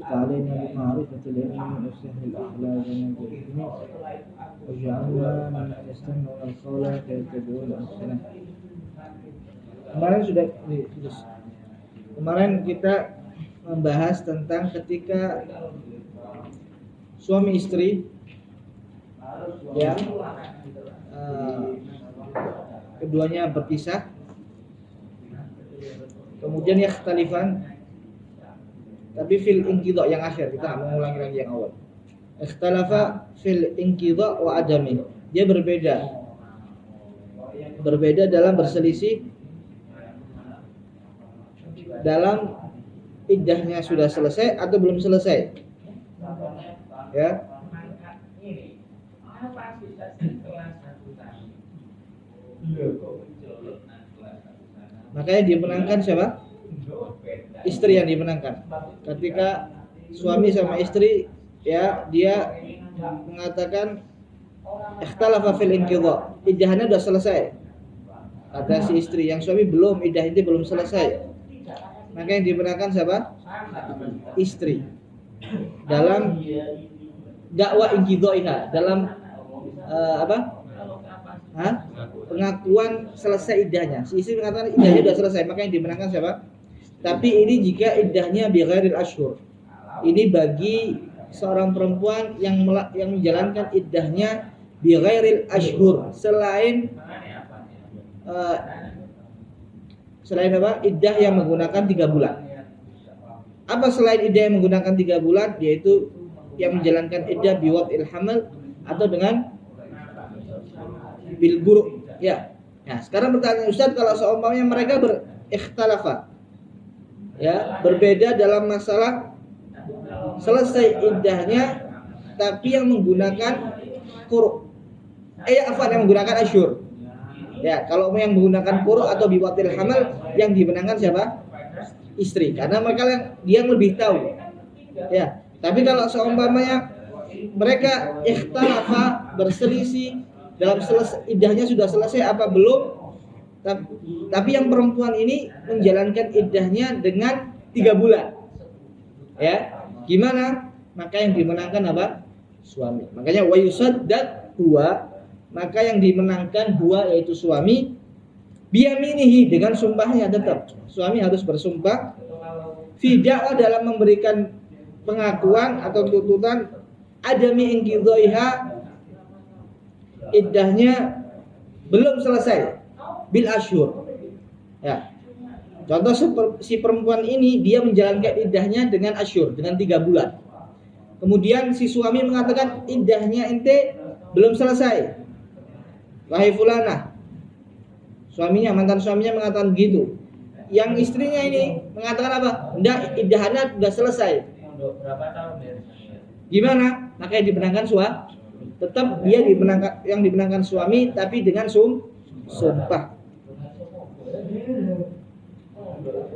علينا بمعرفة العلم وسهل الأخلاق ونجد وجعلنا من يستمعون القول فيتبعون أحسنه. Kemarin kita membahas tentang ketika suami istri yang keduanya berpisah, kemudian yakhtalifan, tapi fil inqidha yang akhir, kita nggak mengulangi lagi yang awal. Ikhtalafa fil inqidha wa adami, dia berbeda dalam berselisih dalam iddahnya sudah selesai atau belum selesai, ya. Makanya dimenangkan siapa? Istri yang dimenangkan. Ketika suami sama istri, ya, dia mengatakan ikhtalafa fil inqidha, iddahnya sudah selesai. Kata si istri, yang suami belum, iddah itu belum selesai. Maka yang dimenangkan siapa? Istri. Dalam dakwah inqidhaiha, dalam pengakuan selesai iddahnya. Si istri mengatakan iddahnya sudah selesai, maka yang dimenangkan siapa? Tapi ini jika iddahnya bi ghairil ashhur. Ini bagi seorang perempuan yang menjalankan iddahnya bi ghairil ashhur, selain apa? Iddah yang menggunakan 3 bulan. Apa selain iddah yang menggunakan 3 bulan? Yaitu yang menjalankan iddah biwad'il hamil atau dengan bil buru'. Ya. Nah, sekarang pertanyaan Ustaz, kalau seumpamanya mereka berikhtalafa, ya, berbeda dalam masalah selesai iddahnya tapi yang menggunakan quru'. Yang menggunakan asyhur. Ya, kalau yang menggunakan quru' atau biwatil hamal, yang dimenangkan siapa? Istri, karena mereka yang lebih tahu. Ya, tapi kalau seumpamanya mereka ikhtalafa, berselisih dalam iddahnya sudah selesai apa belum, tapi yang perempuan ini menjalankan iddahnya dengan 3 bulan. Ya, gimana? Maka yang dimenangkan apa? Suami. Makanya wa yusaddaq huwa, maka yang dimenangkan huwa yaitu suami, biyaminihi, dengan sumpahnya. Tetap suami harus bersumpah fi da'wa, dalam memberikan pengakuan atau tuntutan adami inqidhaiha, iddahnya belum selesai bil asyhur. Ya. Contoh si perempuan ini dia menjalankan iddahnya dengan asyhur, dengan 3 bulan. Kemudian si suami mengatakan iddahnya ente belum selesai. Wahai fulanah, suaminya, mantan suaminya mengatakan gitu. Yang istrinya ini mengatakan apa? Enggak, iddahnya sudah selesai. Berapa tahun ya? Gimana? Maka yang dimenangkan suami. Tetap dia dimenangkan, yang dimenangkan suami, tapi dengan sumpah.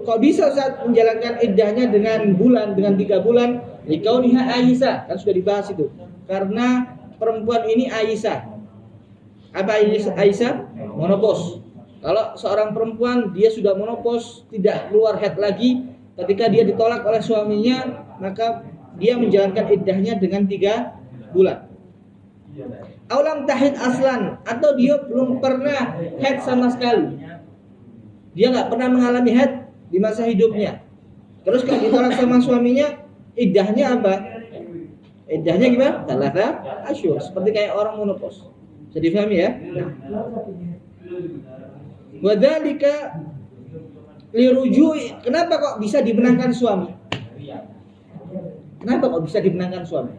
Kok bisa saat menjalankan iddahnya dengan 3 bulan? Likauniha Aisyah, kan sudah dibahas itu. Karena perempuan ini Aisyah. Apa Aisyah? Monopause. Kalau seorang perempuan dia sudah monopause, tidak keluar haid lagi, ketika dia ditolak oleh suaminya, maka dia menjalankan iddahnya dengan 3 bulan. Aulam tahid aslan, atau dia belum pernah haid sama sekali. Dia nggak pernah mengalami haid di masa hidupnya. Terus kalau ditolak sama suaminya, iddahnya apa? Iddahnya gimana? Thalatha asyhur, seperti kayak orang monopause. Bisa difahami ya? Wadzalika liruju'i, kenapa kok bisa dimenangkan suami? Kenapa kok bisa dimenangkan suami?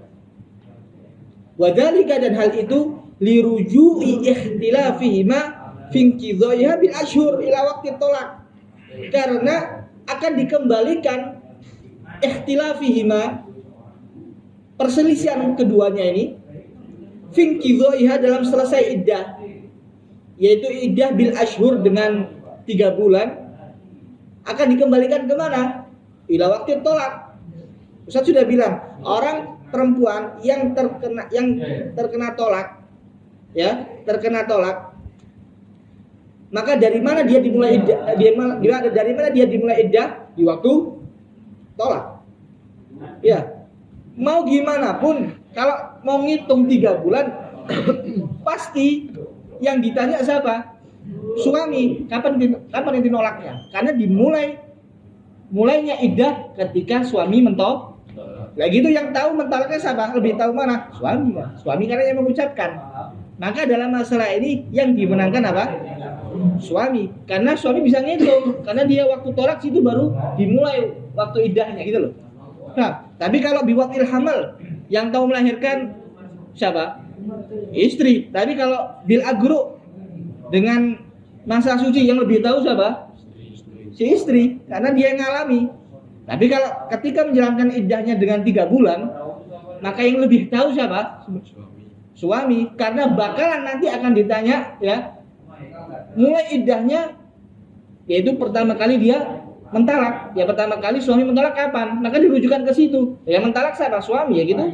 Wadzalika, dan hal itu liruju'i ikhtilafihima finqidhaiha bil asyhur ila waqti tolak, karena akan dikembalikan ikhtilafihima, perselisihan keduanya ini, finqidhaiha, dalam selesai iddah, yaitu iddah bil asyhur dengan 3 bulan, akan dikembalikan kemana? Ila waqti tolak. Ustaz sudah bilang, orang perempuan yang terkena tolak, ya, terkena tolak, Maka dari mana dia dimulai iddah? Dari mana dia dimulai iddah? Di waktu tolak. Ya, mau gimana pun kalau mau ngitung 3 bulan pasti yang ditanya siapa? Suami. Kapan itu nolaknya? Karena mulainya iddah ketika suami mentolak. Nah gitu yang tahu mentalaknya siapa? Lebih tahu mana? Suami kan? Suami karena yang mengucapkan. Maka dalam masalah ini yang dimenangkan apa? Suami. Karena suami bisa ngitung. Karena dia waktu tolak situ baru dimulai waktu iddahnya gitu loh. Nah, tapi kalau biwatil hamal yang tahu melahirkan siapa? Istri. Tapi kalau bil agru dengan masa suci yang lebih tahu siapa? Si istri. Karena dia yang ngalami. Tapi kalau ketika menjalankan iddahnya dengan 3 bulan, maka yang lebih tahu siapa? Suami. Karena bakalan nanti akan ditanya, ya, mulai iddahnya, yaitu pertama kali dia mentalak. Ya pertama kali suami mentalak kapan? Maka dirujukan ke situ. Ya mentalak siapa? Suami, ya gitu.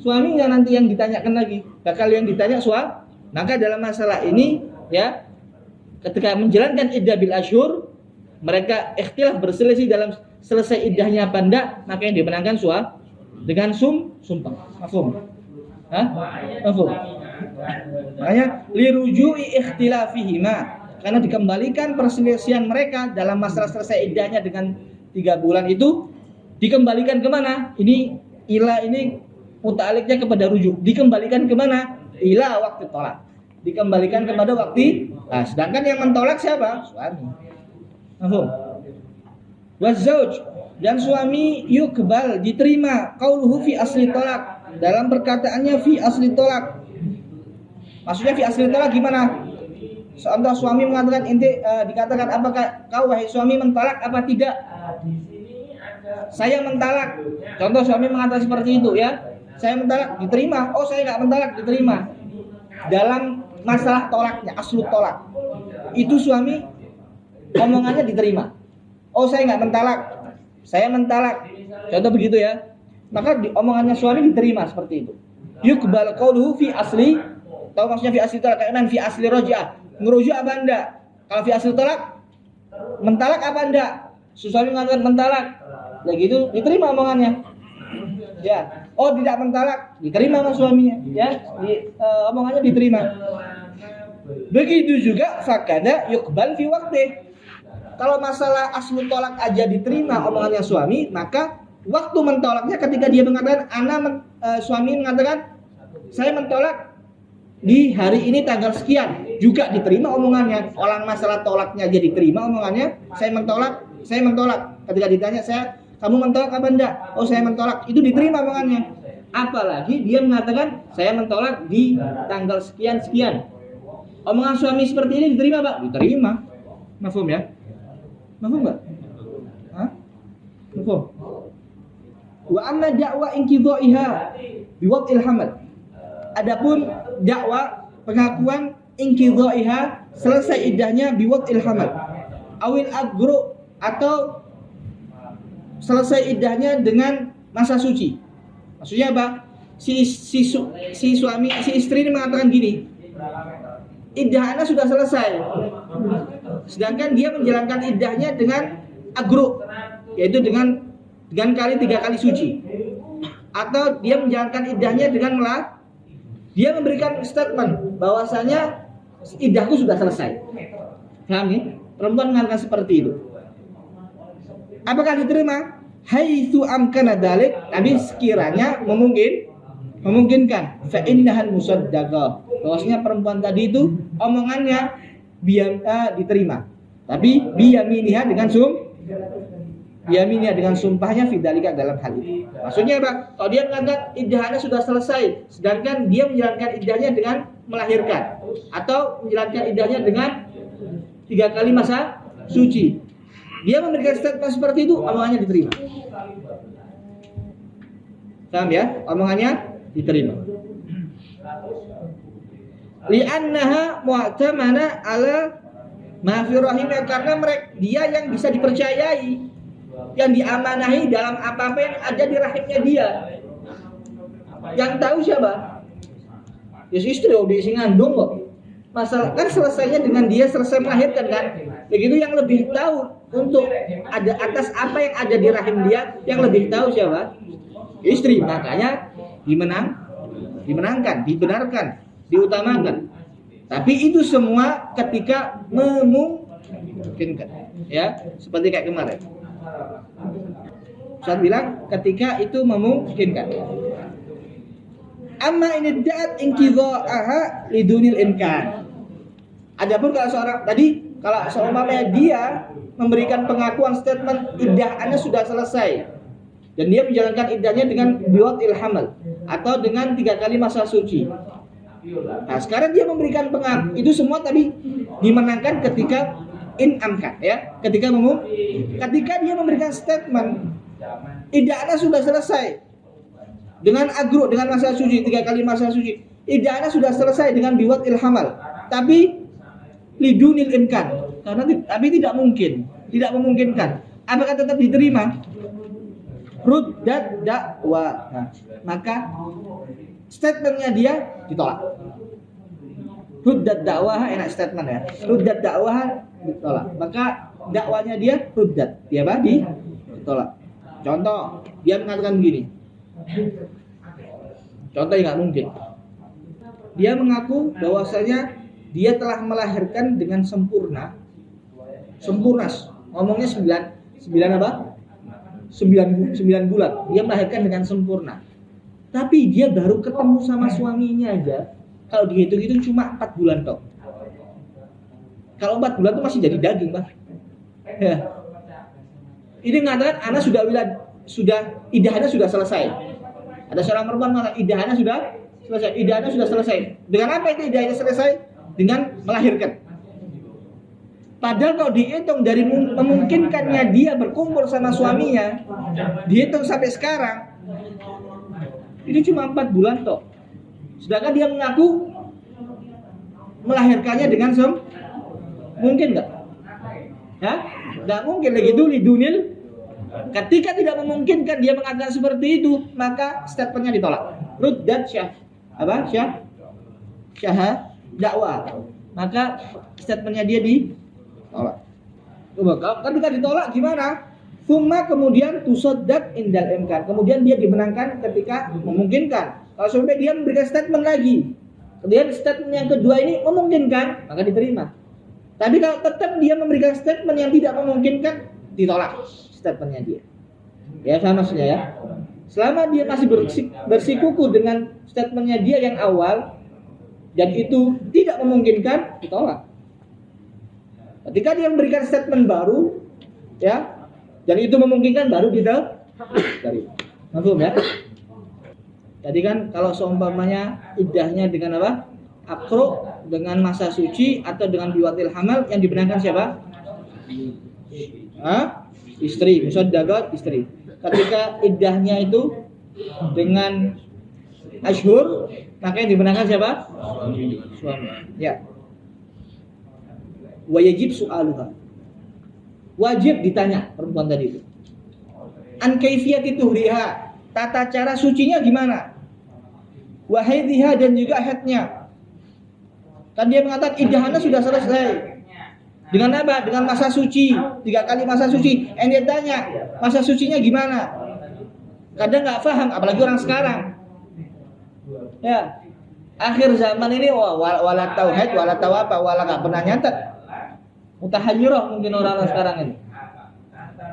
Suaminya nanti yang ditanyakan lagi. Bakal yang ditanya suami. Maka dalam masalah ini, ya, ketika menjalankan iddah bil asyhur, mereka ikhtilaf berselisih dalam selesai iddahnya apa enggak, maka yang dimenangkan dengan sumpah. Mafhum? Hah? Mafhum? Makanya liruju'i ikhtilafihima, karena dikembalikan perselisihan mereka dalam masalah selesai iddahnya dengan 3 bulan itu dikembalikan kemana? Ini muta'aliknya kepada rujuk. Dikembalikan kemana? Ila waktu tolak. Dikembalikan kepada waktu. Nah, sedangkan yang mentolak siapa? Suami. Mafhum? Wazauj, dan suami yukbal diterima qauluhu fi asli tolak, dalam perkataannya fi asli tolak. Maksudnya fi asli tolak gimana? Contoh suami mengatakan dikatakan apakah kau wahai suami mentolak apa tidak? Saya mentalak. Contoh suami mengatakan seperti itu, ya. Saya mentalak, diterima. Oh, saya enggak mentalak, diterima. Dalam masalah tolaknya, aslu tolak. Itu suami omongannya diterima. Oh, saya nggak mentalak, saya mentalak. Contoh begitu, ya. Maka omongannya suami diterima seperti itu. Yukbal qauluhu fi asli. Tahu maksudnya fi asli tolak? Kayak fi asli roji'ah. Ngerujuk apa enggak? Kalau fi asli tolak, mentalak apa enggak? Suami mengatakan mentalak. Lagi itu diterima omongannya. Ya. Oh, tidak mentalak, diterima sama suaminya. Ya. Omongannya diterima. Begitu juga fakada yukbal fi waqtih. Kalau masalah aslu tolak aja diterima omongannya suami, maka waktu mentolaknya ketika dia mengatakan suami mengatakan saya mentolak di hari ini tanggal sekian, juga diterima omongannya. Orang masalah tolaknya aja diterima omongannya, saya mentolak. Ketika ditanya kamu mentolak apa enggak? Oh, saya mentolak. Itu diterima omongannya. Apalagi dia mengatakan saya mentolak di tanggal sekian. Omongan suami seperti ini diterima, Pak? Diterima. Mafhum, ya? Mafhum enggak? Hah? Mafhum. Wa amma da'wa inqidha'iha biwad'il hamal. Adapun dakwah pengakuan inqidha'iha selesai iddahnya biwad'il hamal. Awil agru, atau selesai iddahnya dengan masa suci. Maksudnya apa? Si istri ini mengatakan gini, iddah Anda sudah selesai, sedangkan dia menjalankan iddahnya dengan agru, yaitu dengan 3 kali suci, atau dia menjalankan iddahnya dengan dia memberikan statement bahwasanya iddahku sudah selesai. Paham nih? Perempuan mengatakan seperti itu. Apakah diterima? Haitsu amkana dzalik, tapi sekiranya memungkinkan fa innahal musaddaqah, bahwasanya perempuan tadi itu omongannya diterima, tapi biyaminiha dengan sumpahnya fidzalika, dalam hal itu. Maksudnya apa? Kalau dia mengatakan iddahnya sudah selesai, sedangkan dia menjalankan iddahnya dengan melahirkan, atau menjalankan iddahnya dengan 3 kali masa suci, dia memberikan statement seperti itu, omongannya diterima. Paham, ya? Omongannya diterima. Li'annaha mu'tamana ala ma fi rahimnya, karena dia yang bisa dipercayai, yang diamanahi dalam apa-apa yang ada di rahimnya dia. Yang tahu siapa? Ya istri, di sing ngandung kok. Masalah kan selesainya dengan dia selesai melahirkan kan. Begitu yang lebih tahu untuk ada atas apa yang ada di rahim dia, yang lebih tahu siapa? Istri. Makanya dimenangkan, dibenarkan, diutamakan. Tapi itu semua ketika memungkinkan, ya, seperti kayak kemarin. Ustaz bilang ketika itu memungkinkan. Amma ini da'at inqidha'aha lidunil imkan. Adapun kalau seumpamanya dia memberikan pengakuan statement iddah Anda sudah selesai dan dia menjalankan iddahnya dengan biwad'il hamal atau dengan 3 kali masa suci. Nah, sekarang dia memberikan pengakuan itu semua tadi dimenangkan ketika inamkan, ya, ketika dia memberikan statement iddah Anda sudah selesai dengan masa suci 3 kali masa suci. Iddah Anda sudah selesai dengan biwad'il hamal. Tapi lidunil imkan, karena tapi tidak memungkinkan. Apakah tetap diterima? Ruddat dakwah. Nah, maka statementnya dia ditolak. Ruddat dakwah, enak statement ya. Ruddat dakwah ditolak. Maka dakwanya dia ruddat, dia ditolak. Contoh, dia mengatakan begini. Contoh yang nggak mungkin. Dia mengaku bahwasanya dia telah melahirkan dengan sempurna. Ngomongnya 9 apa? 9 bulan. Dia melahirkan dengan sempurna. Tapi dia baru ketemu sama suaminya aja. Kalau dihitung-hitung cuma 4 bulan toh. Kalau 4 bulan itu masih jadi daging, Pak. Ya. Ini mengatakan anak idahnya sudah selesai. Ada seorang perempuan mengatakan idahnya sudah selesai. Dengan apa itu idahnya selesai? Dengan melahirkan. Padahal kalau dihitung dari memungkinkannya dia berkumpul sama suaminya, dihitung sampai sekarang, ini cuma 4 bulan toh. Sedangkan dia mengaku melahirkannya dengan mungkin nggak? Ya, nggak mungkin lagi itu lidunil. Ketika tidak memungkinkan dia mengatakan seperti itu, maka statementnya ditolak. Ruddat dakwah, maka statementnya dia ditolak. Ketika ditolak gimana? Summa kemudian tusaddaq indal imkan. Kemudian dia dimenangkan ketika memungkinkan. Kalau sampai dia memberikan statement lagi, kemudian statement yang kedua ini memungkinkan, maka diterima. Tapi kalau tetap dia memberikan statement yang tidak memungkinkan, ditolak statementnya dia. Ya sama maksudnya ya. Selama dia masih bersikuku dengan statementnya dia yang awal, dan itu tidak memungkinkan, ditolak. Ketika dia memberikan statement baru, ya, dan itu memungkinkan, baru kita dari. Mafhum ya? Tadi kan kalau seumpamanya iddahnya dengan apa? Akro, dengan masa suci atau dengan biwad'il hamal, yang dibenarkan siapa? Istri, musaddagat istri. Ketika iddahnya itu dengan ashhur, maka yang dibenarkan siapa? Suami. Ya. Wajib soaluha. Wajib ditanya perempuan tadi itu. An kaifiyati tuhriha. Tata cara sucinya gimana? Wa haidhiha, dan juga haidnya. Kan dia mengatakan iddahnya sudah selesai. Dengan apa? Dengan masa suci. 3 kali masa suci. Yang dia tanya, masa sucinya gimana? Kadang nggak paham, apalagi orang sekarang. Ya, akhir zaman ini wala tauhid, wala tawapa, wala nggak pernah nyatet. Mutahayyirah mungkin orang sekarang ini.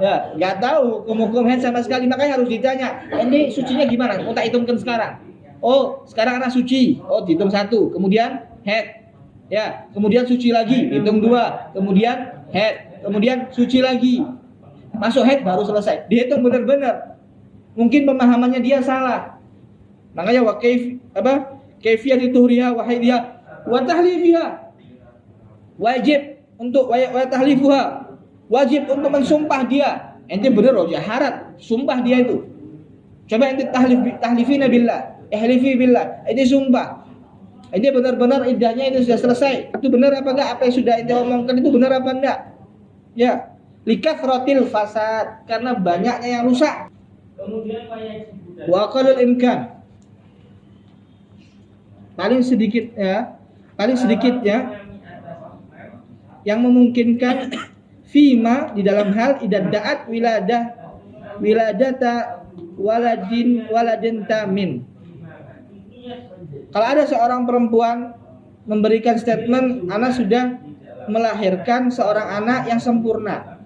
Ya, nggak tahu hukum haid sama sekali, makanya harus ditanya. Ini sucinya gimana? Mau tak hitungkan sekarang. Oh, sekarang anak suci. Oh, dihitung 1, kemudian haid. Ya, kemudian suci lagi, hitung 2, kemudian haid, kemudian suci lagi. Masuk haid baru selesai. Dihitung benar-benar. Mungkin pemahamannya dia salah. Makanya kaifiyat tuhriha wa haidiha wa tahlifiha. Wajib untuk wa tahlifuha. Wajib untuk mensumpah dia. Ente bener loh jaharat, sumpah dia itu. Coba ente tahlifina billah, ihlifi billah. Ente sumpah. Ente benar-benar iddahnya itu sudah selesai. Itu benar apa enggak? Apa yang sudah ente omongkan itu benar apa enggak? Ya, likathratil fasad, karena banyaknya yang rusak. Kemudian wa qalul imkan. Paling sedikit ya, paling sedikitnya yang memungkinkan fima di dalam hal idadaat wiladata waladin tamin. Kalau ada seorang perempuan memberikan statement, anak sudah melahirkan seorang anak yang sempurna.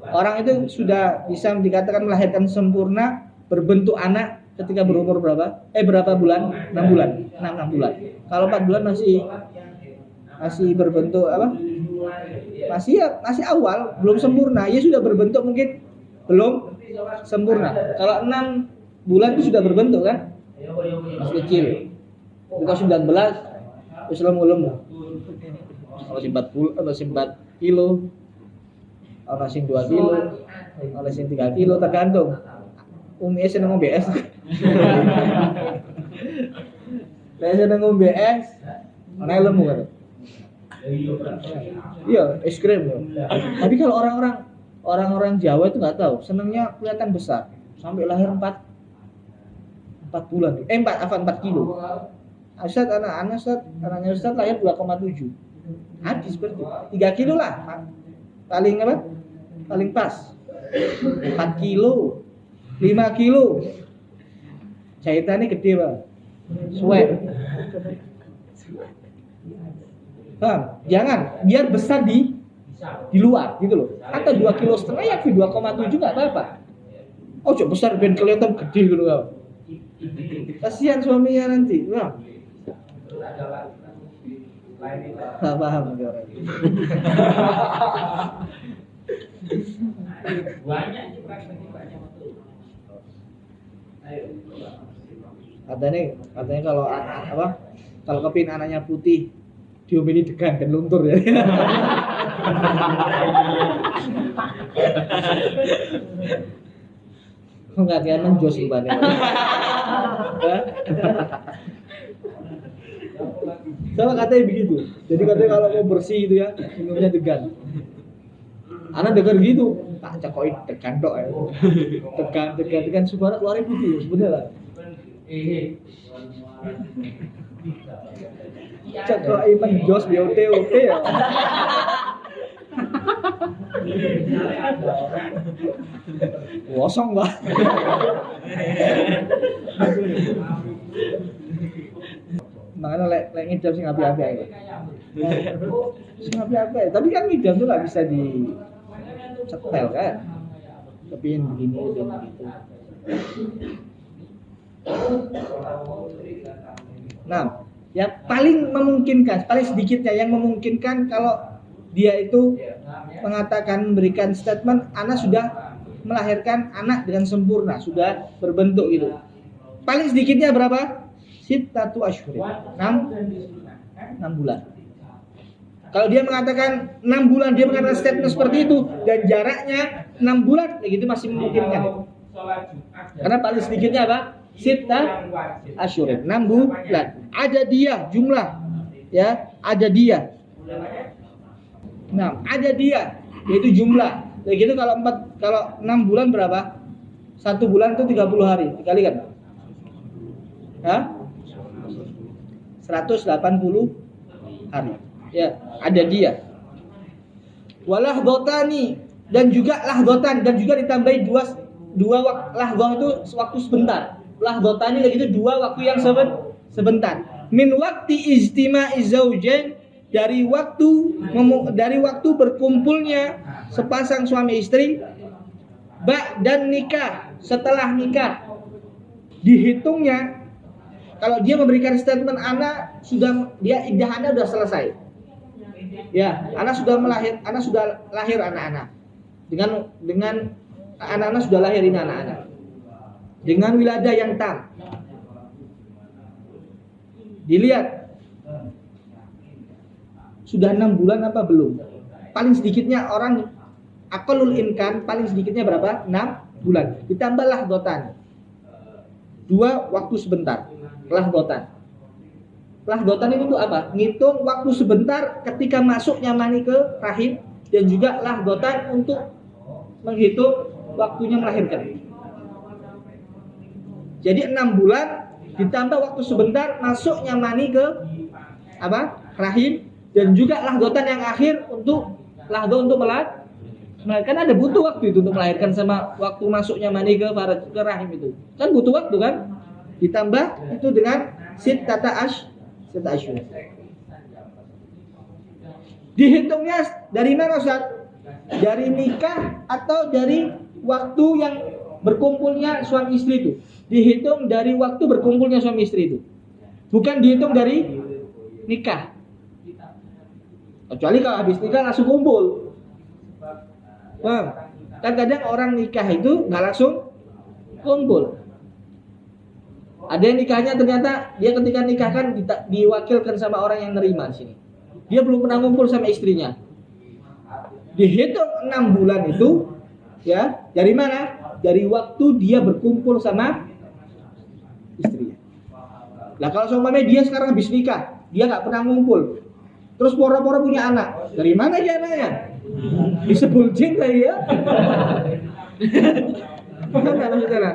Orang itu sudah bisa dikatakan melahirkan sempurna, berbentuk anak ketika berumur berapa? Berapa bulan? 6 bulan. 6 bulan. Kalau 4 bulan masih berbentuk apa? Masih awal, belum sempurna. Ya sudah berbentuk mungkin belum sempurna. Kalau 6 bulan itu sudah berbentuk kan? Masih kecil. Kalau 19 Islam ulum. Kalau 40 atau 4 kilo. Kalau 2 kilo, kalau 3 kilo tergantung. Umi seneng BS. Saya seneng BS. Mana lemu kan? Iya, es krim. Tapi kalau orang-orang Jawa itu nggak tahu, senengnya kelihatan besar. Sampai lahir 4 bulan. 4 kilo. Ustaz anaknya Ustaz lahir 2,7. Hadis seperti 3 kilo lah. Paling apa? Paling pas. 4 kilo. 5 kilo. Jahitannya gede, Bang. Suwe. Bang, jangan biar besar di luar gitu loh. Atau 2,5 kilo ya 2,7 enggak apa-apa. Oh, coba besar ben kelihatan gede gitu loh. Kasihan suaminya nanti, Bang. Enggak paham dia orang. Banyak katanya kalau kepin anaknya putih diomeli degan dan luntur ya. Enggak kayak menjos ibaratnya. Sama katanya begitu. Jadi katanya kalau mau bersih gitu ya, minumnya degan. Anak dengar gitu, tak cakoin degan tok ya. Degan supaya keluarin putih sebenarnya. Cakoin menjos BOT ya. Kosong bah. Makanya lek ngidam sing api-api aja. Sing api-api. Tapi kan ngidam tuh nggak bisa dicetel kan. Kepin begini dan begitu. Nah, yang paling memungkinkan, paling sedikitnya yang memungkinkan kalau dia itu mengatakan memberikan statement anak sudah melahirkan anak dengan sempurna, sudah berbentuk gitu. Paling sedikitnya berapa? 6 bulan. Kalau dia mengatakan 6 bulan, dia mengatakan statement seperti itu dan jaraknya 6 bulan, ya gitu masih memungkinkan. Karena paling sedikitnya apa? 6 bulan. Ada dia jumlah, ya, ada dia. Nah, ada dia, yaitu jumlah. Ya gitu kalau 6 bulan berapa? 1 bulan itu 30 hari. Dikalikan. Hah? 180 hari. Ya, ada dia. Walahdotani dan juga lahdotan dan juga ditambahi dua lahdoh itu waktu sebentar. Lahdotani itu 2 waktu yang sebentar. Min waktu ijtima'i zaujain dari waktu berkumpulnya sepasang suami istri dan nikah, setelah nikah dihitungnya. Kalau dia memberikan statement anak iddah anak sudah selesai. Ya, anak sudah lahir anak-anak. Dengan anak-anak sudah lahir ini anak-anak. Dengan wiladah yang tam. Dilihat sudah 6 bulan apa belum? Paling sedikitnya orang aqallul imkan paling sedikitnya berapa? 6 bulan. Ditambah lahdotan. 2 waktu sebentar. Lahdotan itu apa? Ngitung waktu sebentar ketika masuknya mani ke rahim dan juga lahdotan untuk menghitung waktunya melahirkan. Jadi 6 bulan ditambah waktu sebentar masuknya mani ke rahim, dan juga lahdotan yang akhir untuk melahirkan. Ada butuh waktu itu untuk melahirkan, sama waktu masuknya mani ke rahim itu kan butuh waktu kan, ditambah itu dengan sittata asyhur. Dihitungnya dari mana Ustaz? Dari nikah atau dari waktu yang berkumpulnya suami istri itu? Dihitung dari waktu berkumpulnya suami istri itu, bukan dihitung dari nikah. Kecuali kalau habis nikah langsung kumpul. Kan kadang orang nikah itu nggak langsung kumpul. Ada yang nikahnya ternyata dia ketika nikah kan diwakilkan sama orang yang nerima di sini. Dia belum pernah kumpul sama istrinya. Dihitung 6 bulan itu ya dari mana? Dari waktu dia berkumpul sama istrinya. Nah kalau seumpamanya dia sekarang habis nikah, dia nggak pernah ngumpul, terus poro-poro punya anak, dari mana dia anaknya? Disebul jin kali ya? Paham nggak maksudnya?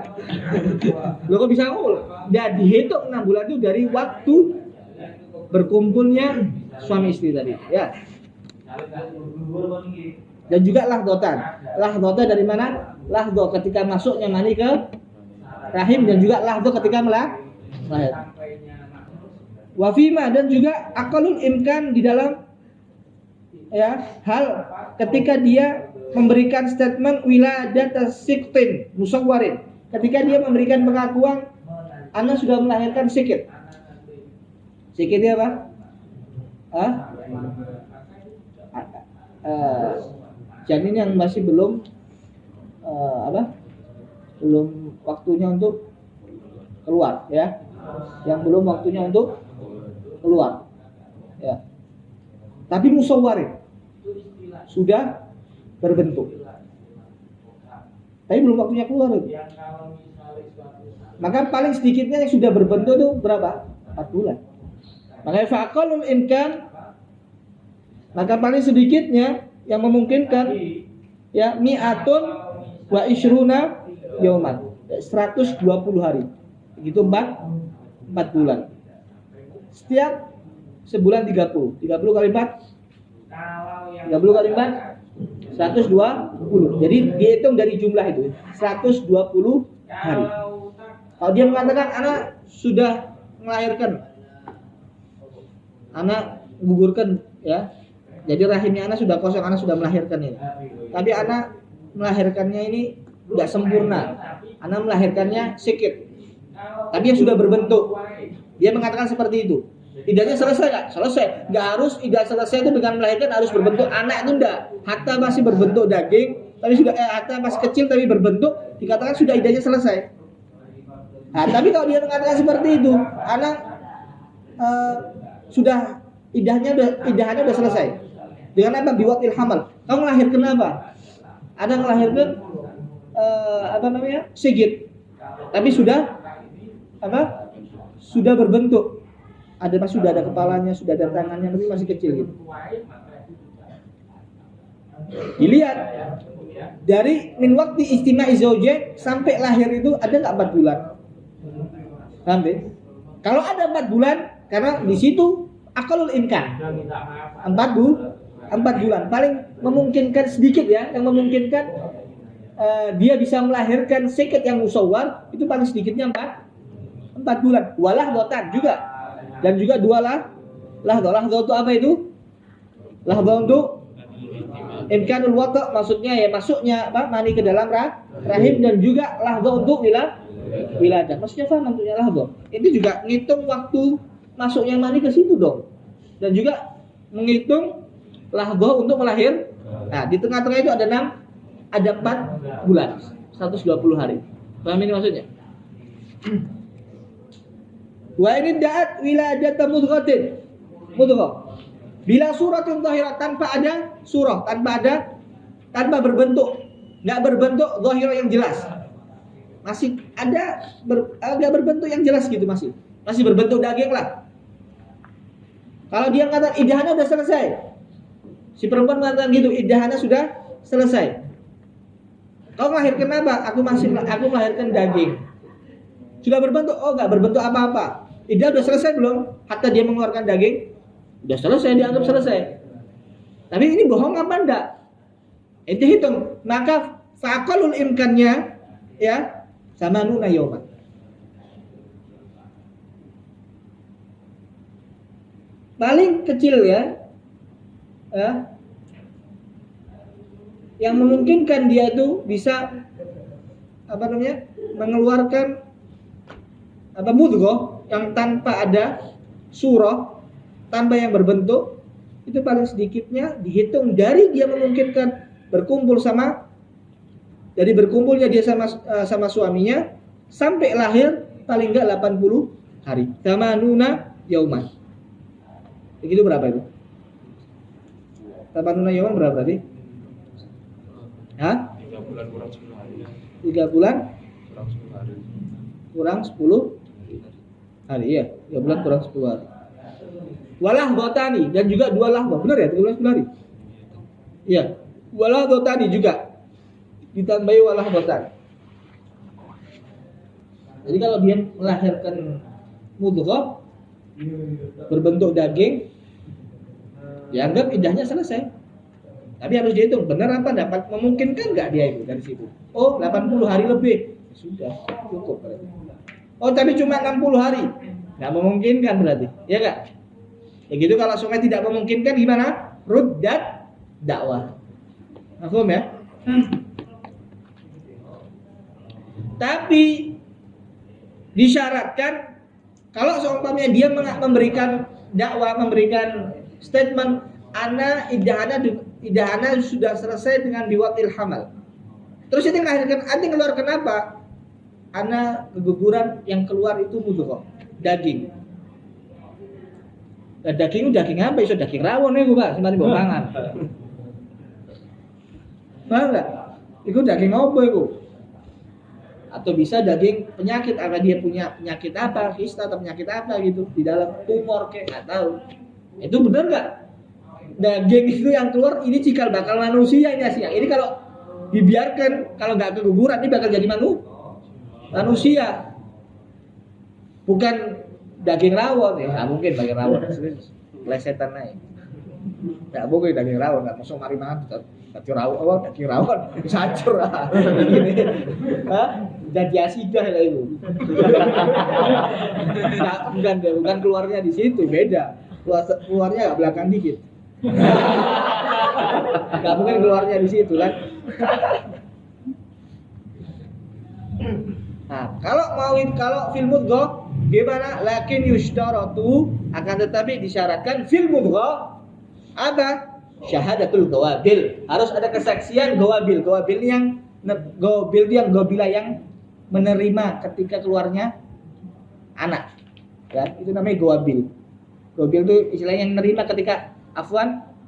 Lo kok bisa ngumpul? Dan dihitung 6 bulan itu dari waktu berkumpulnya suami istri tadi, ya. Dan juga lahdotan. Lahdotan dari mana? Lahdo ketika masuknya mani ke rahim, dan juga lahdo ketika melahir. Wafima, dan juga akalul imkan di dalam ya hal ketika dia memberikan statement wiladat siktin musawwarin, ketika dia memberikan pengakuan Anda sudah melahirkan sikit. Sikitnya apa? Janin yang masih belum belum waktunya untuk keluar ya, yang belum waktunya untuk keluar ya, tapi musawwarin sudah berbentuk tapi belum waktunya keluar itu. Maka paling sedikitnya yang sudah berbentuk itu berapa? 4 bulan. Makanya fa'aqallul imkan, maka paling sedikitnya yang memungkinkan ya mi'atun wa ishruna yauman, 120 hari. Begitu 4 bulan. Setiap sebulan 30 kali 4 30 kali 4 120. Jadi dihitung dari jumlah itu 120 hari. Kalau dia mengatakan anak sudah melahirkan, anak gugurkan ya, jadi rahimnya anak sudah kosong, anak sudah melahirkan ini. Tapi anak melahirkannya ini tidak sempurna, anak melahirkannya sedikit, tapi yang sudah berbentuk. Dia mengatakan seperti itu. Idahnya selesai nggak? Selesai. Nggak harus idah selesai itu dengan melahirkan harus berbentuk anak itu enggak. Hatta masih berbentuk daging, tapi sudah hatta masih kecil tapi berbentuk, dikatakan sudah idahnya selesai. Nah, tapi kalau dia mengatakan seperti itu, anak sudah idahnya udah selesai. Dengan apa? Biwatil hamal. Kamu melahirkan apa? Ada melahirkan sigit. Tapi sudah sudah berbentuk. Sudah ada kepalanya, sudah ada tangannya, tapi masih kecil gitu. Dilihat dari min waqti istima'i zaujain sampai lahir itu ada enggak 4 bulan? Paham deh? Kalau ada 4 bulan, karena di situ akalul imkan. 4 bulan paling memungkinkan sedikit ya, yang memungkinkan dia bisa melahirkan sikit yang musawwar itu paling sedikitnya 4 bulan. Walah dotan juga. Dan juga 2 lahdo itu apa itu? Lahdo untuk imkanul wata', maksudnya ya masuknya mani ke dalam rahim, dan juga lahdo untuk wiladah. Maksudnya paham maksudnya lahdo? Itu juga ngitung waktu masuknya mani ke situ dong. Dan juga menghitung lahdo untuk melahir. Nah, di tengah-tengah itu ada 4 bulan, 120 hari. Paham ini maksudnya? Wa ini da'at wiladata mudghatin. Mudghah. Bila suratin zahirah, tanpa ada surah, tanpa berbentuk. Enggak berbentuk zahirah yang jelas. Masih ada enggak berbentuk yang jelas gitu masih. Masih berbentuk daging lah. Kalau dia mengatakan idahnya sudah selesai. Si perempuan mengatakan gitu, idahnya sudah selesai. Kau melahirkan apa? Aku melahirkan daging. Sudah berbentuk? Oh, enggak berbentuk apa-apa. Idah sudah selesai belum? Hatta dia mengeluarkan daging? Udah selesai, dianggap selesai. Tapi ini bohong apa enggak? Ente hitung, maka faqalul imkannya ya sama nuna yauman. Paling kecil ya, yang memungkinkan dia tuh bisa mengeluarkan mudghah yang tanpa ada surah, tanpa yang berbentuk, itu paling sedikitnya dihitung dari dia memungkinkan dari berkumpulnya dia sama suaminya sampai lahir paling enggak 80 hari. Tamanuna yauman. Begitu berapa itu? Tamanuna yauman berapa tadi? 3 bulan kurang 10 hari. 3 bulan kurang 10 hari. kurang 10 hari, iya. 3 bulan kurang 10 hari. Walah botani, dan juga 2 lahbah. Benar ya? 3 bulan 10 hari? Iya. Walah botani juga ditambahi walah botani. Jadi kalau dia melahirkan mudghah berbentuk daging, dianggap iddahnya selesai. Tapi harus dihitung benar apa dapat memungkinkan nggak dia itu dari situ. Oh, 80 hari lebih. Sudah cukup berarti. Oh, tapi cuma 60 hari. Nggak memungkinkan berarti. Ya nggak? Ya gitu, kalau sungai tidak memungkinkan gimana? Ruddat dakwah. Paham ya? Tapi disyaratkan kalau seumpamanya dia memberikan dakwah, memberikan statement ana idahana sudah selesai dengan biwatil hamal. Terus itu melahirkan, anti keluar kenapa? Ana keguguran yang keluar itu mudghah, daging. Nah, daging apa? Iso daging rawon iku, Pak, sembari mbok pangan. Paham enggak? Iku daging apa iku? Atau bisa daging penyakit, apa dia punya penyakit apa, kista atau penyakit apa gitu di dalam tumor kayak nggak tahu. Itu benar nggak? Daging itu yang keluar ini cikal bakal manusia ini sih. Ini kalau dibiarkan, kalau nggak keguguran ini bakal jadi manusia. Bukan daging rawon ya, nggak mungkin daging rawon. Lesetan naik. Nggak mungkin daging rawon, nggak masuk mari makan. Daging rawon hancur lah. Jadi asidah lah itu. Bukan keluarnya di situ, beda. Keluarnya nggak belakang dikit. Nggak mungkin keluarnya di situ kan. Nah, kalau fil mudghah gimana? Lakin yushtaratu, akan tetapi disyaratkan fil mudghah apa? Syahadatul gawabil. Harus ada kesaksian gawabil. Gawabil yang gabilah yang menerima ketika keluarnya anak. Ya, itu namanya gawabil. Gawabil itu istilahnya yang menerima ketika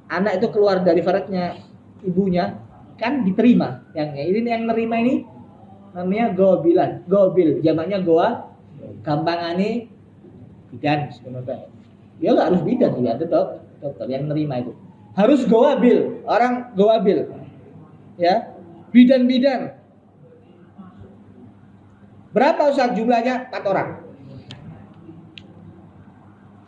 anak itu keluar dari faradnya ibunya kan diterima. Yang ini yang menerima ini namanya gawabilan. Gawabil jamaknya goa, gampangane bidan sebenarnya. Dia enggak harus bidan ya, dokter yang menerima itu. Harus gawabil, orang gawabil. Ya. Bidan. Berapa Ustaz jumlahnya? 4 orang.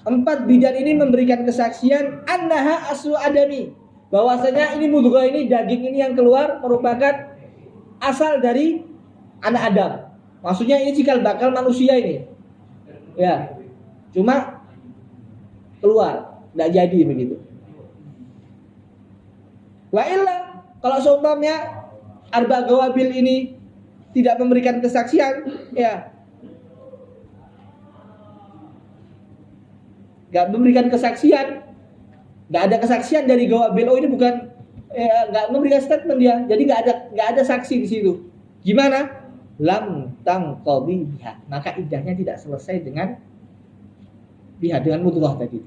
4 bidan ini memberikan kesaksian annaha aslu adami, bahwasanya ini mudghah ini, daging ini yang keluar merupakan asal dari anak Adam. Maksudnya ini cikal bakal manusia ini. Ya. Cuma keluar, enggak jadi begitu. Wa illa, kalau seumpamanya arba gawabil ini tidak memberikan kesaksian, ya nggak memberikan kesaksian, nggak ada kesaksian dari gawabil. Oh ini bukan, nggak memberikan statement dia, jadi nggak ada saksi di situ. Gimana? Lam tangqadi biha, maka iddahnya tidak selesai dengan mudghah tadi.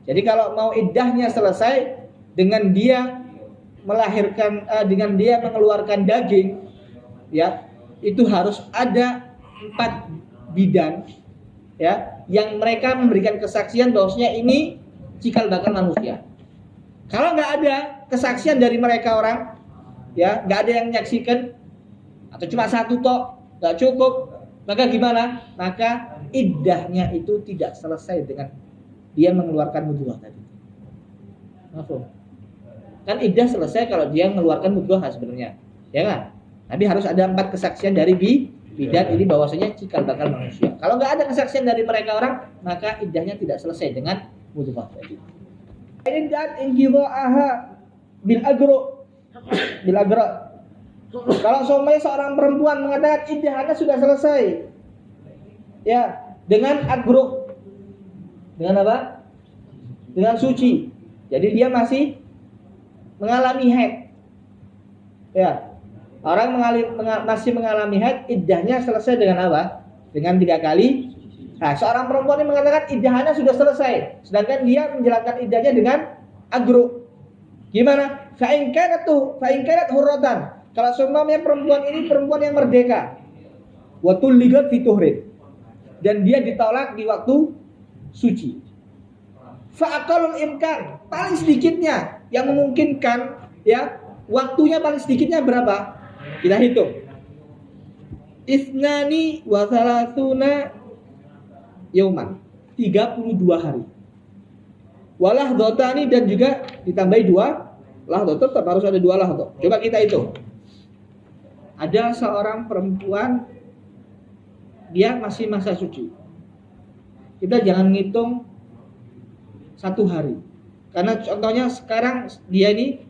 Jadi kalau mau iddahnya selesai dengan dia melahirkan, dengan dia mengeluarkan daging, ya itu harus ada 4 bidan, ya, yang mereka memberikan kesaksian bahwasanya ini cikal bakal manusia. Kalau nggak ada kesaksian dari mereka orang, ya nggak ada yang menyaksikan, atau cuma 1 tok nggak cukup, maka gimana? Maka iddahnya itu tidak selesai dengan dia mengeluarkan mudghah tadi. Mafhum? Kan iddah selesai kalau dia mengeluarkan mudghah sebenarnya, ya kan? Tapi harus ada 4 kesaksian dari bidan ini bahwasanya cikal bakal manusia. Kalau nggak ada kesaksian dari mereka orang, maka iddahnya tidak selesai dengan mudghah tadi. Ini dat inqidha'aha bil agro. Kalau seorang perempuan mengatakan iddahnya sudah selesai, ya, dengan agro, dengan apa? Dengan suci. Jadi dia masih mengalami haid. Ya. Orang masih mengalami haid, iddahnya selesai dengan apa? Dengan 3 kali. Nah, seorang perempuan yang mengatakan iddahnya sudah selesai, sedangkan dia menjalankan iddahnya dengan agro. Gimana? Fa'in kanat hurratan. Kalau seumpamanya perempuan ini perempuan yang merdeka, wa tulligat fi tuhrin, dan dia ditolak di waktu suci. Fa'aqalul imkan, paling sedikitnya yang memungkinkan, ya, waktunya paling sedikitnya berapa? Kita hitung. Isnani wa thalathuna yauman, 32 hari. Walah dotani, dan juga ditambahi 2 lahdo, tetap harus ada 2 lahdo. Coba kita hitung. Ada seorang perempuan, dia masih masa suci. Kita jangan ngitung 1 hari. Karena contohnya sekarang dia ini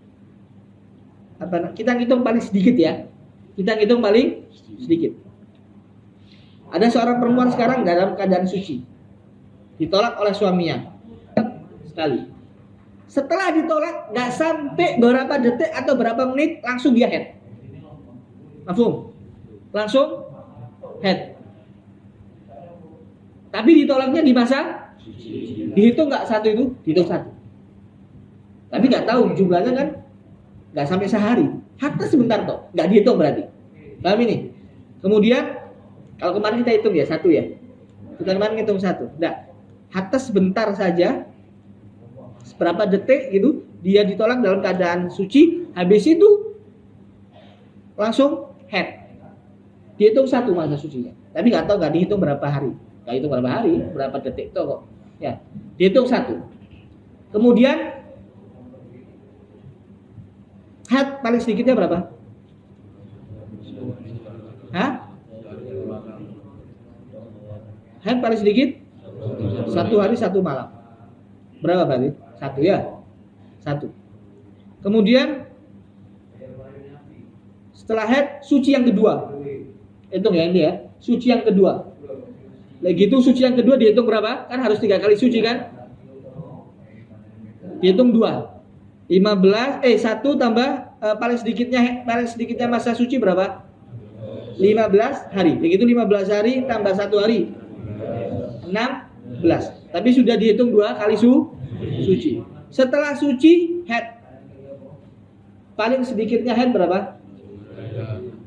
kita ngitung paling sedikit, ya. Kita ngitung paling sedikit. Ada seorang perempuan sekarang dalam keadaan suci, ditolak oleh suaminya sekali. Setelah ditolak, nggak sampai berapa detik atau berapa menit langsung dia haid. Mafhum? Langsung haid. Tapi ditolaknya di masa dihitung nggak satu itu? Dihitung 1. Tapi nggak tahu jumlahnya kan, nggak sampai sehari. Hatta sebentar toh, nggak dihitung berarti. Paham ini? Kemudian kalau kemarin kita hitung ya 1 ya. Kita kemarin hitung 1. Nah, hatta sebentar saja, seberapa detik gitu, dia ditolak dalam keadaan suci, habis itu langsung haid. Dihitung 1 masa sucinya. Tapi nggak tahu, nggak dihitung berapa hari. Nggak hitung berapa hari, berapa detik toh kok. Ya, dihitung 1. Kemudian haid paling sedikitnya berapa? Hah? Haid paling sedikit 1 hari 1 malam. Berapa berarti? 1 ya? 1. Kemudian setelah haid, suci yang kedua. Hitung ya ini ya. Suci yang kedua. Lagi itu suci yang kedua dihitung berapa? Kan harus 3 kali suci kan? Dihitung 2. 1 tambah paling sedikitnya masa suci berapa? 15 hari. Begitu 15 hari tambah 1 hari. 16. Tapi sudah dihitung 2 kali suci. Setelah suci haid. Paling sedikitnya haid berapa?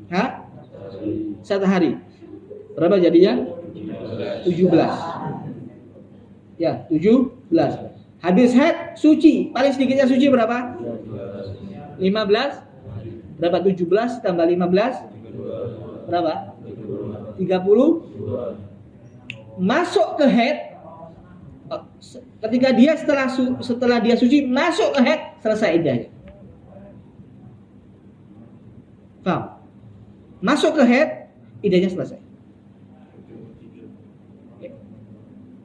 Hah? 1 hari. Berapa jadinya? 17. Ya, 17. Habis haid suci, paling sedikitnya suci berapa? 15. Berapa? 17 tambah 15 berapa? 30. Masuk ke haid. Ketika dia setelah dia suci masuk ke haid, selesai iddahnya. Paham? Masuk ke haid, iddahnya selesai.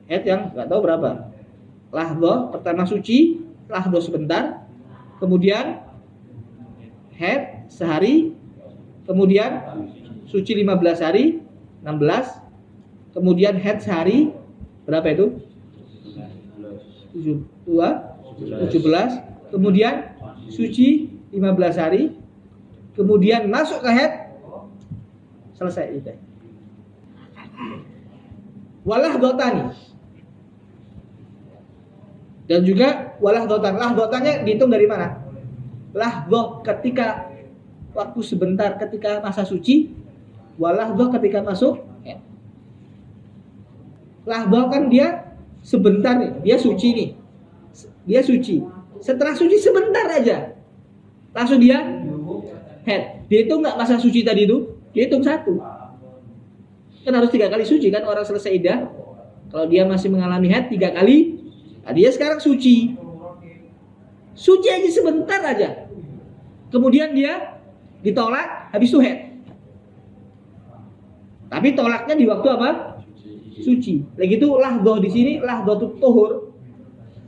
Haid yang nggak tahu berapa. Lahdoh pertama suci, lahdoh sebentar, kemudian haid sehari, kemudian suci 15 hari, 16, kemudian haid sehari, berapa itu? 17, kemudian suci 15 hari, kemudian masuk ke haid, selesai iddah. Walah dotani. Dan juga walah dotan. Lahdotannya dihitung dari mana? Lahdoh ketika waktu sebentar ketika masa suci, walahdoh ketika masuk. Lahdoh kan dia sebentar nih, dia suci nih. Dia suci. Setelah suci sebentar aja, langsung dia haid. Dihitung nggak masa suci tadi itu? Dihitung 1. Kan harus 3 kali suci kan orang selesai iddah. Kalau dia masih mengalami haid 3 kali Nah, dia sekarang suci. Suci aja sebentar aja. Kemudian dia ditolak, habis itu haid. Tapi tolaknya di waktu apa? Suci. Lagi itu lahdoh di sini, lahdoh tuhur.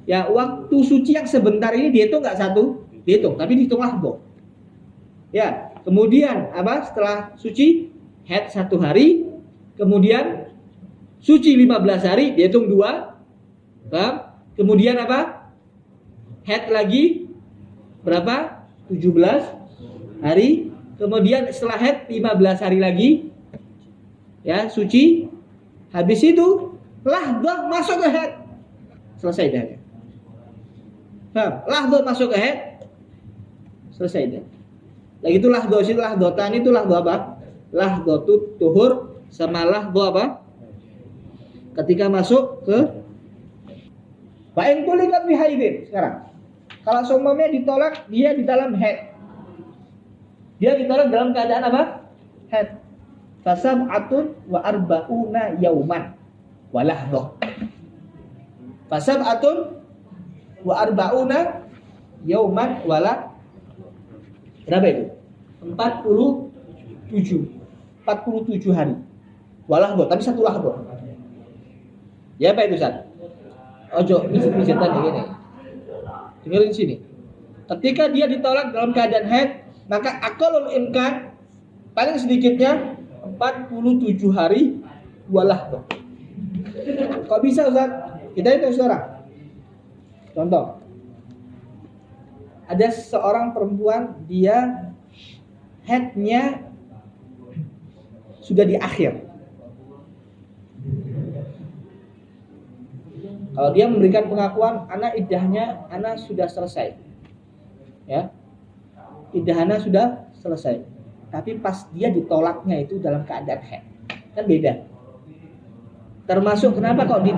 Ya, waktu suci yang sebentar ini dihitung nggak satu, dihitung, tapi dihitung lahdoh. Ya, kemudian apa? Setelah suci, haid 1 hari, kemudian suci 15 hari, dihitung 2. Paham? Kemudian apa? Haid lagi berapa? 17 hari. Kemudian setelah haid 15 hari lagi, ya, suci. Habis itu lahdoh masuk ke haid. Selesai dah. Paham? Lahdoh masuk ke haid. Selesai dah. Lagi itu lahdoh itu lahdotan itu lahdoh apa? Lahdoh tuhur sama lahdoh apa? Ketika masuk ke fa'in tulikat fi haidin. Sekarang kalau seumpamanya ditolak dia di dalam haid. Dia ditolak dalam keadaan apa? Haid. Fasab'atun wa arba'una yauman walahdoh. Fasab'atun wa arba'una yauman wala. Berapa itu? 47 hari. Walahdoh, tapi satu lahdoh. Ya apa itu, Ustaz? Ojo, misalkan begini. Dengerin sini. Ketika dia ditolak dalam keadaan haid, maka aqallul imkan paling sedikitnya 47 hari walahdoh. Kok bisa, Ustaz? Kita itu sekarang. Contoh. Ada seorang perempuan, dia haidnya sudah di akhir. Kalau dia memberikan pengakuan, anak iddahnya, anak sudah selesai, ya, iddah anak sudah selesai. Tapi pas dia ditolaknya itu dalam keadaan haid, kan beda. Termasuk kenapa kok di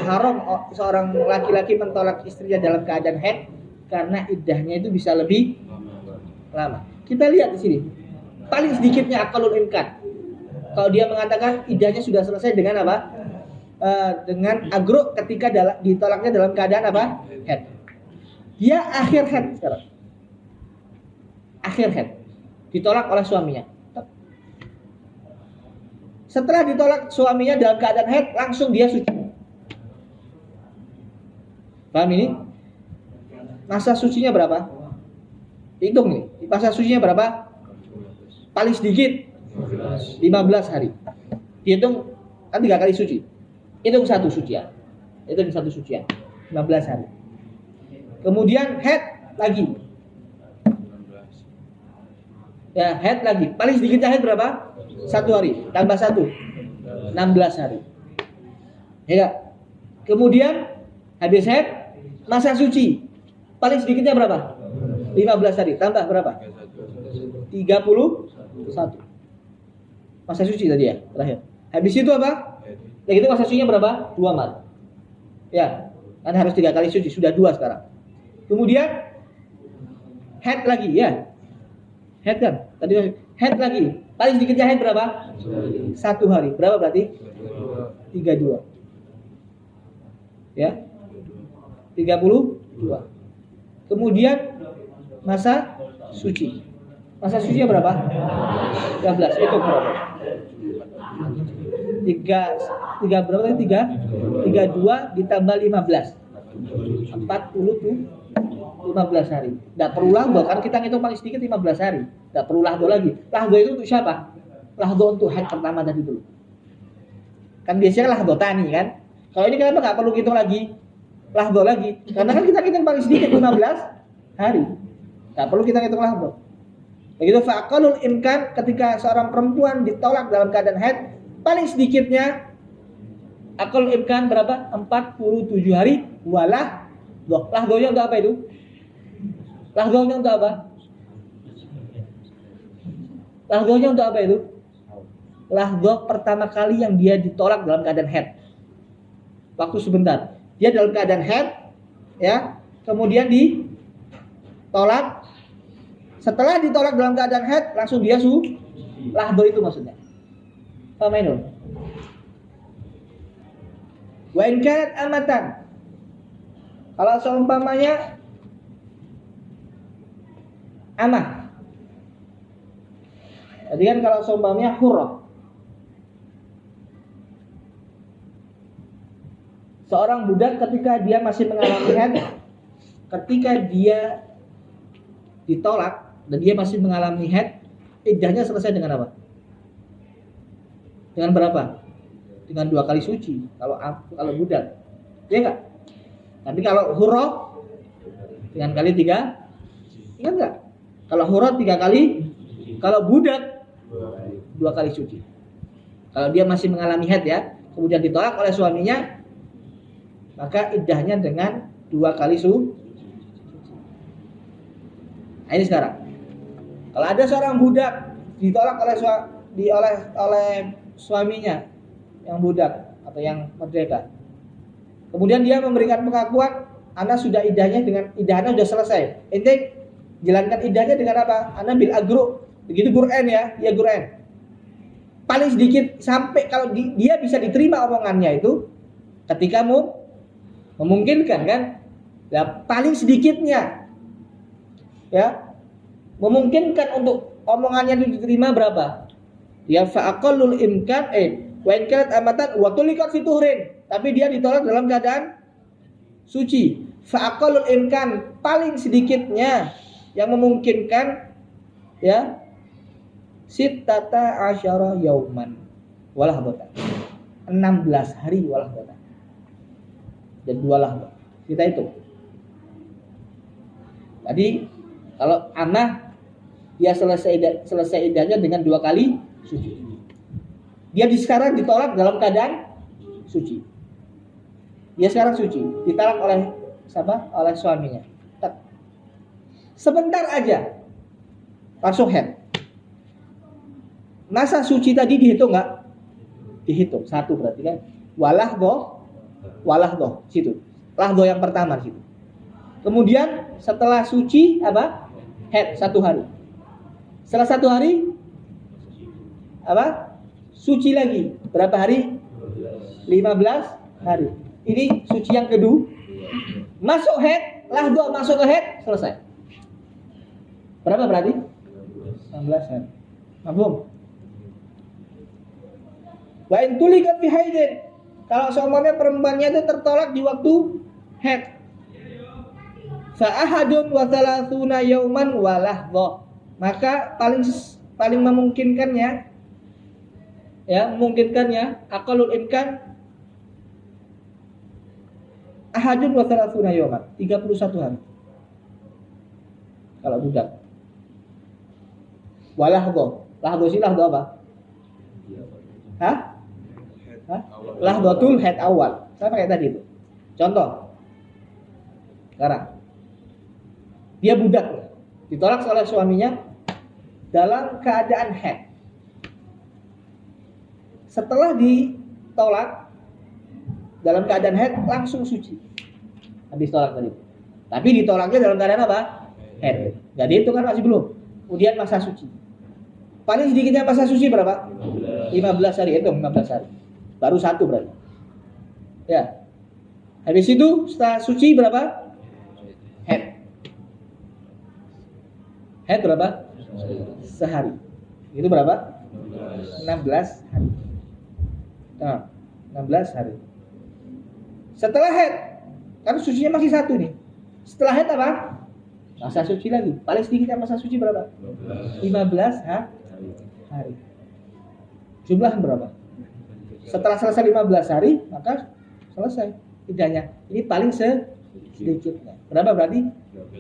haram seorang laki-laki mentolak istrinya dalam keadaan haid? Karena iddahnya itu bisa lebih lama. Kita lihat di sini. Paling sedikitnya aqallul imkan. Kalau dia mengatakan iddahnya sudah selesai dengan apa? Dengan agrok ketika ditolaknya dalam keadaan apa? Haid. Dia akhir haid sekarang. Akhir haid. Ditolak oleh suaminya. Setelah ditolak suaminya dalam keadaan haid, langsung dia suci. Paham ini? Masa sucinya berapa? Hitung nih. Masa sucinya berapa? Paling sedikit 15 hari. Dihitung kan 3 kali suci. Hitung satu sucian. Hitung satu sucian. 15 hari. Kemudian haid lagi. Ya, haid lagi. Paling sedikitnya haid berapa? 1 hari. Tambah 1. 16 hari. Ya. Kemudian habis haid masa suci. Paling sedikitnya berapa? 15 hari. Tambah berapa? 31. Masa suci tadi ya, terakhir. Habis itu apa? Lagi itu masa sucinya berapa? 2 malam. Ya, kan harus 3 kali suci, sudah 2 sekarang. Kemudian haid lagi, ya. Haid kan? Tadi haid lagi. Paling sedikitnya haid berapa? 1 hari. Berapa berarti? 32. Ya. 32. Kemudian masa suci. Masa sucinya berapa? 13. Itu berapa? 3 berapa tadi? 32 ditambah 15. 40 tuh 15 hari. Enggak perlu lahdoh, kan kita ngitung paling sedikit 15 hari. Enggak perlu lahdoh lagi. Lahdoh itu untuk siapa? Lahdoh untuk haid pertama tadi dulu. Kan biasanya lahdoh tani kan? Kalau ini kenapa enggak perlu hitung lagi? Lahdoh lagi. Karena kan kita hitung paling sedikit 15 hari. Enggak perlu kita hitung lahdoh. Begitu fa'aqallul imkan ketika seorang perempuan ditolak dalam keadaan haid, paling sedikitnya aqallul imkan berapa? 47 hari walah. Lahdohnya untuk apa itu? Lahdohnya untuk apa? Lahdohnya untuk apa itu? Lahdoh pertama kali yang dia ditolak dalam keadaan haid. Waktu sebentar. Dia dalam keadaan haid, ya. Kemudian ditolak. Setelah ditolak dalam keadaan haid, langsung dia lahdoh itu maksudnya. Paham ini? Wa in kanat amatan. Kalau seumpamanya amah. Jadi kan kalau seumpamanya hurrah. Seorang budak ketika dia masih mengalami haid, ketika dia ditolak dan dia masih mengalami haid, iddahnya selesai dengan apa? Dengan berapa? Dengan 2 kali suci. Kalau budak, ya enggak? Tapi kalau hurrah dengan kali 3, ingat enggak? Kalau hurrah 3 kali, kalau budak 2 kali suci. Kalau dia masih mengalami haid ya, kemudian ditolak oleh suaminya, maka iddahnya dengan 2 kali suci. Nah, ini sekarang. Kalau ada seorang budak ditolak oleh suaminya yang budak atau yang merdeka, kemudian dia memberikan pengakuan, Anda sudah iddahnya sudah selesai. Ente jalankan iddahnya dengan apa? Anda bil agru, begitu Quran ya Quran. Paling sedikit sampai kalau dia bisa diterima omongannya itu ketika memungkinkan kan? Ya paling sedikitnya ya memungkinkan untuk omongannya diterima berapa? Ya fa'aqallul imkan wa in kanat amatan wa tuliqat fi tuhrin, tapi dia ditolak dalam keadaan suci. Fa'aqallul imkan, paling sedikitnya yang memungkinkan ya sittata asyara yauman walahbatan, 16 hari walahbatan dan 2 lahbah. Kita hitung. Tadi kalau anak dia selesai iddahnya dengan 2 kali suci. Dia sekarang ditolak dalam keadaan suci. Dia sekarang suci, ditolak oleh siapa? Oleh suaminya. Sebentar aja langsung haid. Masa suci tadi dihitung enggak? Dihitung. 1 berarti kan. Walahdoh situ. Lahdoh yang pertama situ. Kemudian setelah suci apa? Haid 1 hari. Setelah 1 hari apa? Suci lagi. Berapa hari? 15 hari. Ini suci yang kedua. Masuk haid, lahdoh masuk ke haid, selesai. Berapa berarti? 16 hari. Mafhum? Wa in tuliqat fi haidin. Kalau seumpamanya perempuannya itu tertolak di waktu haid. Fa ahadun wa thalathuna yauman wa lahdha. Maka paling memungkinkannya aqallul imkan ahadun wa thalathuna yauman, 31 hari. Kalau budak. Wa lahdha. Lahdha sih lahdha apa? Hah? Lahdhatul haid awal. Saya pakai tadi itu. Contoh. Sekarang dia budak, ditolak oleh suaminya dalam keadaan haid. Setelah ditolak dalam keadaan haid langsung suci. Habis tolak tadi. Tapi ditolaknya dalam keadaan apa? Haid. Jadi itu kan masih belum. Kemudian masa suci. Paling sedikitnya masa suci berapa? 15 hari itu, 15 hari. Baru 1 berarti. Ya. Habis itu setelah suci berapa? Haid. Haid berapa? Sehari. Itu berapa? 16 hari. Nah, 16 hari. Setelah haid, kan sucinya masih 1 nih. Setelah haid apa? Masa suci lagi. Paling sedikitnya masa suci berapa? 15 hari. Jumlah berapa? Setelah selesai 15 hari, maka selesai iddahnya. Ini paling sedikitnya. Berapa berarti?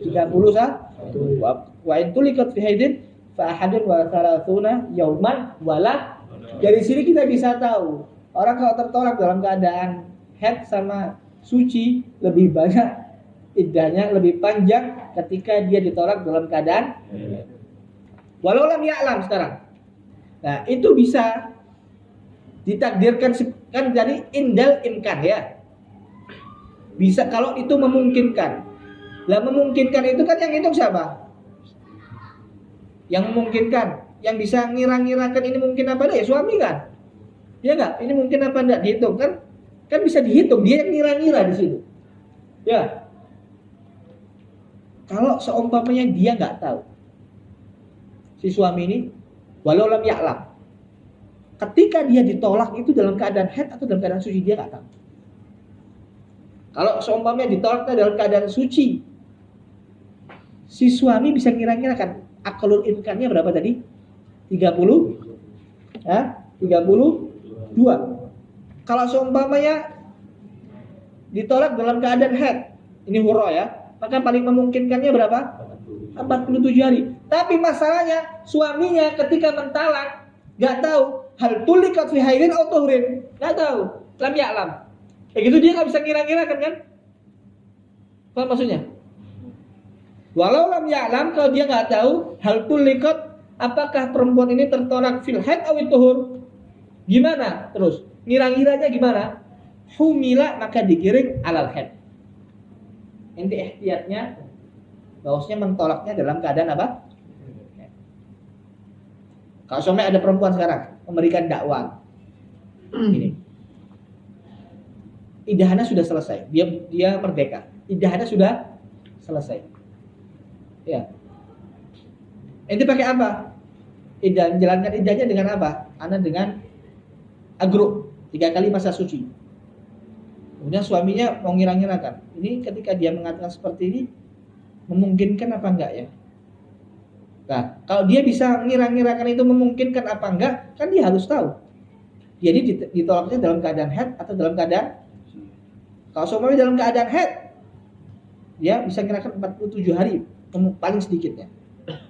31. Wa in tuliqat fi haidin fa ahadun wa thalathuna yauman wala. Dari sini kita bisa tahu orang kalau tertolak dalam keadaan haid sama suci lebih banyak iddahnya, lebih panjang ketika dia ditolak dalam keadaan walau lam ya'lam sekarang. Nah, itu bisa ditakdirkan kan, jadi indal imkan ya. Bisa kalau itu memungkinkan. Lah memungkinkan itu kan yang hitung siapa? Yang memungkinkan, yang bisa ngira-ngirakan ini mungkin apa enggak ya suami kan? Ya enggak? Ini mungkin apa enggak dihitung kan? Kan bisa dihitung, dia yang ngira-ngira di situ. Ya. Kalau seumpamanya dia nggak tahu, si suami ini walau lam ya'lam, ketika dia ditolak itu dalam keadaan haid atau dalam keadaan suci, dia nggak tahu. Kalau seumpamanya ditolak dalam keadaan suci, si suami bisa ngira-ngira kan akalul imkannya berapa tadi? 30 ya? 32. Kalau seumpamanya ditolak dalam keadaan haid, ini hurra ya, maka paling memungkinkannya berapa? 47 hari. Tapi masalahnya suaminya ketika mentalak nggak tahu hal tulikat fi haidin atau tuhrin, nggak tahu, lam ya'lam. Kayak gitu dia nggak bisa ngira-ngira kan? Apa maksudnya? Walau lam ya'lam, kalau dia nggak tahu hal tulikat, apakah perempuan ini tertolak fil haid atau tuhur, gimana? Terus ngira-ngiranya gimana? Humila, maka digiring alal haid. Inti ihtiyatnya bahwasanya mentolaknya dalam keadaan apa? Kalau suami ada perempuan sekarang memberikan dakwah, ini idahnya sudah selesai, dia merdeka, idahnya sudah selesai. Ya, ente pakai apa? Idah, menjalankan idahnya dengan apa? Ana dengan agruk 3 kali masa suci. Kemudian suaminya mau ngira-ngirakan, ini ketika dia mengatakan seperti ini memungkinkan apa enggak ya? Nah, kalau dia bisa ngira-ngirakan itu memungkinkan apa enggak, kan dia harus tahu. Jadi ditolaknya dalam keadaan haid atau dalam keadaan, kalau suami dalam keadaan haid, dia bisa ngirakan 47 hari paling sedikitnya.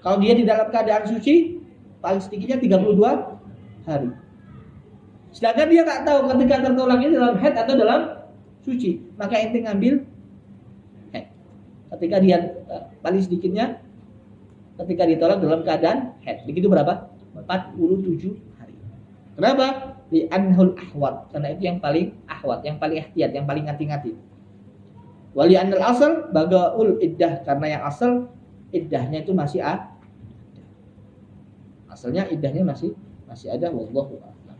Kalau dia di dalam keadaan suci, paling sedikitnya 32 hari. Sedangkan dia nggak tahu ketika tertolaknya dalam haid atau dalam suci, maka ente ngambil haid. Ketika dia paling sedikitnya ketika ditolak dalam keadaan haid, begitu berapa? 47 hari. Kenapa? Di anhul ahwat, karena itu yang paling ahwat, yang paling ihtiyat, yang paling ngati-ngati. Wali anal asal bagaul iddah, karena yang asal iddahnya itu masih ada. Asalnya iddahnya masih ada, wallahu a'lam.